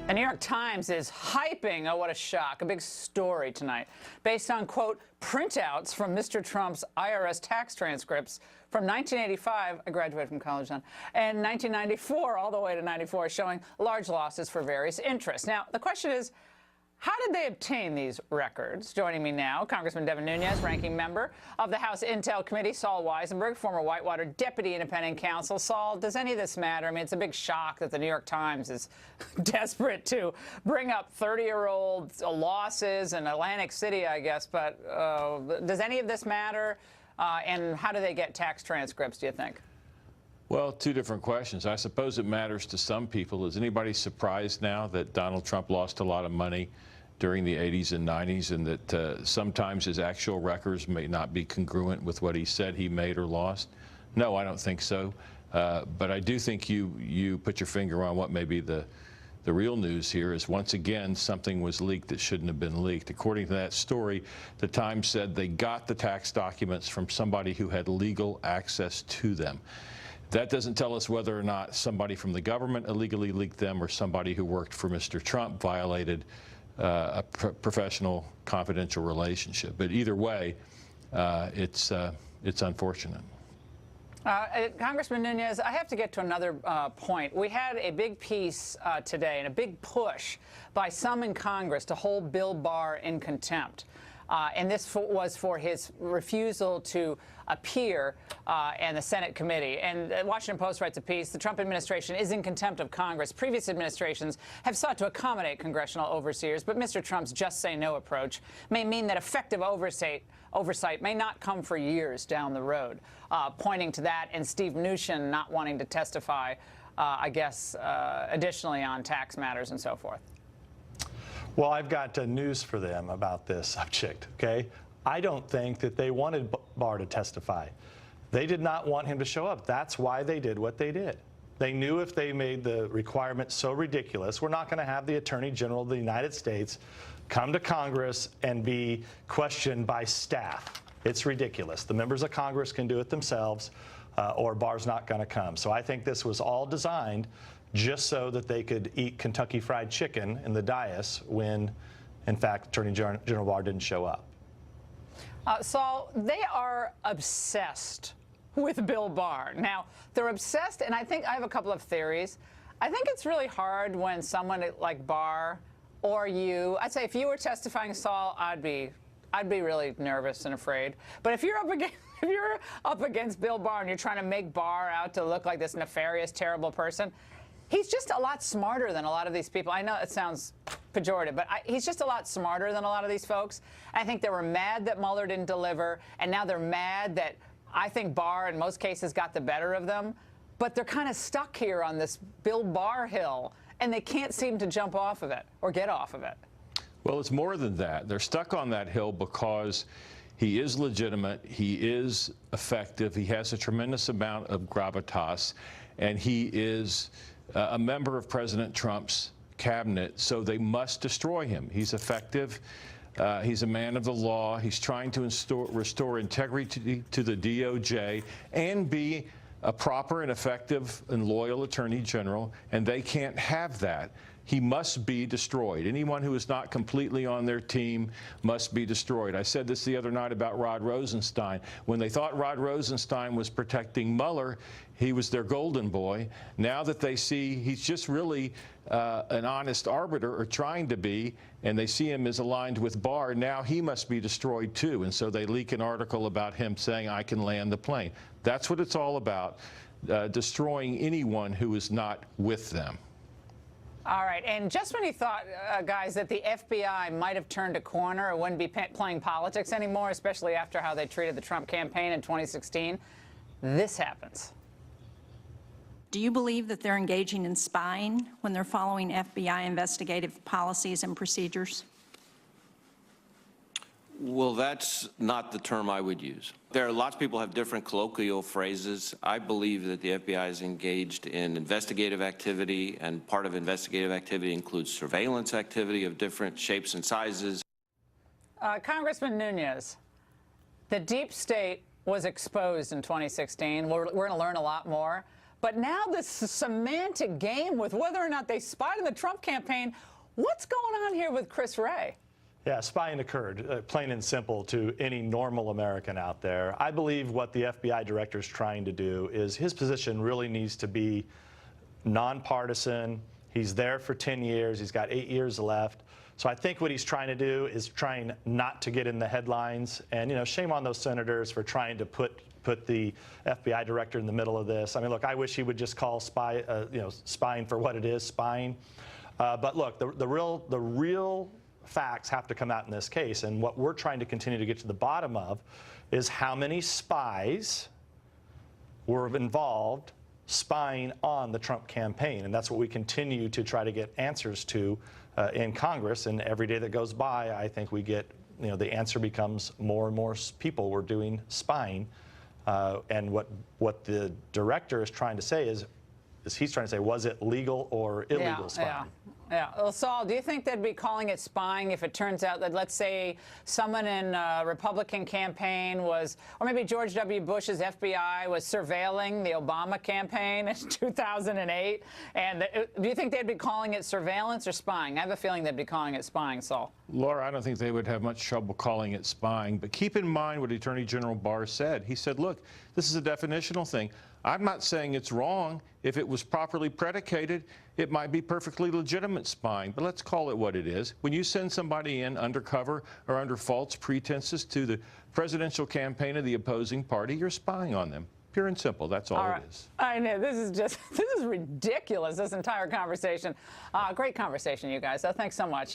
The New York Times is hyping, oh, what a shock, a big story tonight, based on, quote, printouts from Mr. Trump's IRS tax transcripts from 1985, I graduated from college then, and 1994 all the way to 94, showing large losses for various interests. Now, the question is, how did they obtain these records? Joining me now, Congressman Devin Nunes, ranking member of the House Intel Committee, Saul Weisenberg, former Whitewater Deputy Independent Counsel. Saul, does any of this matter? I mean, it's a big shock that the New York Times is desperate to bring up 30-year-old losses in Atlantic City, I guess. But does any of this matter? And how do they get tax transcripts, do you think? Well, two different questions. I suppose it matters to some people. Is anybody surprised now that Donald Trump lost a lot of money during the 80s and 90s, and that sometimes his actual records may not be congruent with what he said he made or lost? No, I don't think so. But I do think you put your finger on what may be the real news here is, once again, something was leaked that shouldn't have been leaked. According to that story, the Times said they got the tax documents from somebody who had legal access to them. That doesn't tell us whether or not somebody from the government illegally leaked them or somebody who worked for Mr. Trump violated a professional confidential relationship. But either way, it's unfortunate. Congressman Nunes, I have to get to another point. We had a big piece today and a big push by some in Congress to hold Bill Barr in contempt. And this was for his refusal to appear in the Senate committee. And the Washington Post writes a piece, the Trump administration is in contempt of Congress. Previous administrations have sought to accommodate congressional overseers, but Mr. Trump's just say no approach may mean that effective oversight may not come for years down the road, pointing to that and Steve Mnuchin not wanting to testify, I guess, additionally on tax matters and so forth. Well, I've got news for them about this subject, okay? I don't think that they wanted Barr to testify. They did not want him to show up. That's why they did what they did. They knew if they made the requirement so ridiculous, we're not going to have the Attorney General of the United States come to Congress and be questioned by staff. It's ridiculous. The members of Congress can do it themselves, or Barr's not going to come. So I think this was all designed just so that they could eat Kentucky Fried Chicken in the dais when, in fact, Attorney General Barr didn't show up. Saul, they are obsessed with Bill Barr. Now, they're obsessed, and I think I have a couple of theories. I think it's really hard when someone like Barr or you, I'd say if you were testifying, Saul, I'd be really nervous and afraid. But if you're up against Bill Barr and you're trying to make Barr out to look like this nefarious, terrible person, he's just a lot smarter than a lot of these people. I know it sounds pejorative, but he's just a lot smarter than a lot of these folks. I think they were mad that Mueller didn't deliver, and now they're mad that I think Barr, in most cases, got the better of them. But they're kind of stuck here on this Bill Barr hill, and they can't seem to jump off of it or get off of it. Well, it's more than that. They're stuck on that hill because he is legitimate, he is effective, he has a tremendous amount of gravitas, and he is a member of President Trump's cabinet, so they must destroy him. He's effective. He's a man of the law. He's trying to restore integrity to the DOJ and be a proper and effective and loyal Attorney General, and they can't have that. He must be destroyed. Anyone who is not completely on their team must be destroyed. I said this the other night about Rod Rosenstein. When they thought Rod Rosenstein was protecting Mueller, he was their golden boy. Now that they see he's just really an honest arbiter, or trying to be, and they see him as aligned with Barr, now he must be destroyed too. And so they leak an article about him saying, I can land the plane. That's what it's all about, destroying anyone who is not with them. All right, and just when you thought, guys, that the FBI might have turned a corner or wouldn't be playing politics anymore, especially after how they treated the Trump campaign in 2016, this happens. Do you believe that they're engaging in spying when they're following FBI investigative policies and procedures? Well, that's not the term I would use. There are lots of people who have different colloquial phrases. I believe that the FBI is engaged in investigative activity, and part of investigative activity includes surveillance activity of different shapes and sizes. Congressman Nunes, the deep state was exposed in 2016. We're going to learn a lot more. But now this semantic game with whether or not they spied in the Trump campaign, what's going on here with Chris Wray? Yeah, spying occurred, plain and simple, to any normal American out there. I believe what the FBI director is trying to do is his position really needs to be nonpartisan. He's there for 10 years. He's got 8 years left. So I think what he's trying to do is trying not to get in the headlines. And, you know, shame on those senators for trying to put the FBI director in the middle of this. I mean, look, I wish he would just call spying for what it is, spying. But look, the real facts have to come out in this case, and what we're trying to continue to get to the bottom of is how many spies were involved spying on the Trump campaign, and that's what we continue to try to get answers to in Congress. And every day that goes by, I think we get, you know, the answer becomes more and more people were doing spying, and what the director is trying to say is he's trying to say, was it legal or illegal spying? Yeah. Well, Saul, do you think they'd be calling it spying if it turns out that, let's say, someone in a Republican campaign was, or maybe George W. Bush's FBI was surveilling the Obama campaign in 2008? And do you think they'd be calling it surveillance or spying? I have a feeling they'd be calling it spying, Saul. Laura, I don't think they would have much trouble calling it spying. But keep in mind what Attorney General Barr said. He said, look, this is a definitional thing. I'm not saying it's wrong. If it was properly predicated, it might be perfectly legitimate spying, but let's call it what it is. When you send somebody in undercover or under false pretenses to the presidential campaign of the opposing party, you're spying on them. Pure and simple. That's all it is. I know. This is ridiculous, this entire conversation. Great conversation, you guys. So thanks so much.